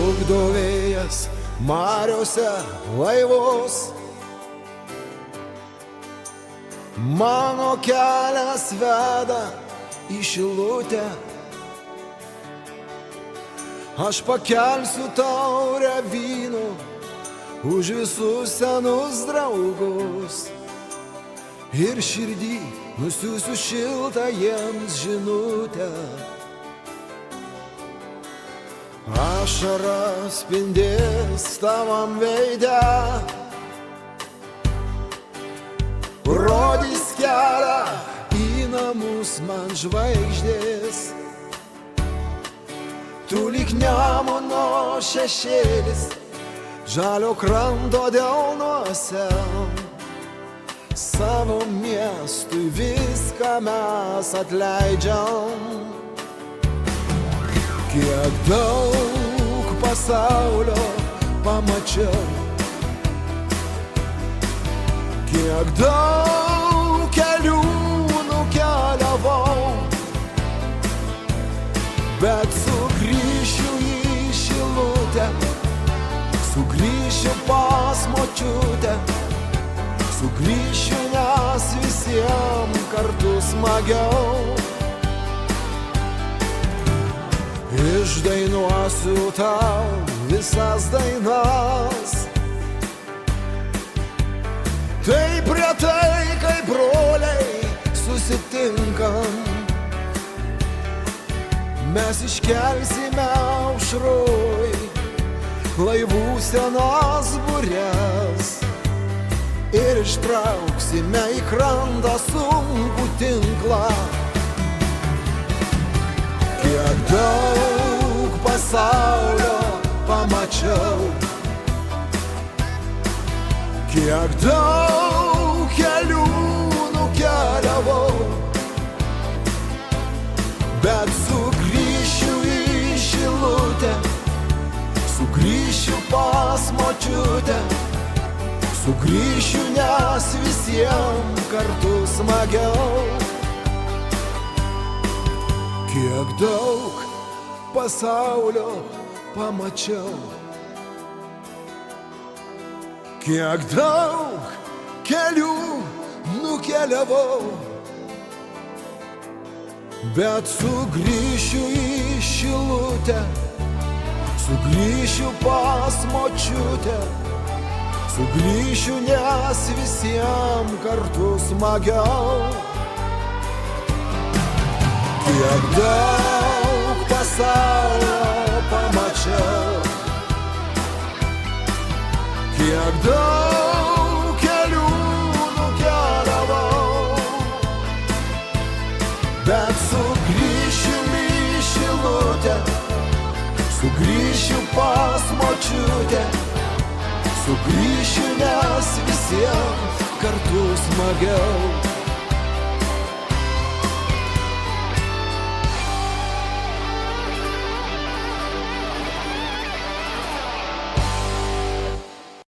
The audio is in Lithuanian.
plukdo vėjas mariose laivus. Mano kelias veda į Šilutę. Aš pakelsiu taurę vyno už visus senus draugus ir širdį nusiųsiu šiltą jiems žinutę. Ašara spindės tavam veide, rodys kelią į namus man žvaigždės. Tu lyg Nemuno šešėlis žalio kranto delnuose. Savo miestui viską mes atleidžiam. Kiek daug pasaulio pamačiau, kiek daug kelių nukeliavau, bet sugrįšiu į Šilutę, sugrįšiu pas močiutę, sugrįšiu, nes visiems kartu smagiau. Išdainuosiu tau visas dainas, taip retai, kai broliai susitinkam. Mes iškelsime aušroj laivų senas bures ir ištrauksime į krantą sunkų tinklą. Kiek daug pasaulio pamačiau, kiek daug kelių nukeliavau, bet sugrįšiu į Šilutę, sugrįšiu pas močiutę, sugrįšiu, nes visiems kartu smagiau. Kiek daug pasaulio pamačiau, kiek daug kelių nukeliavau, bet sugrįšiu į Šilutę, sugrįšiu pas močiutę, sugrįšiu, nes visiems kartu smagiau. Kiek daug pasaulio pamačiau, kiek daug kelių nukeliavau, bet sugrįšiu į Šilutę, sugrįšiu pas močiutę, sugrįšiu, nes visiems kartu smagiau.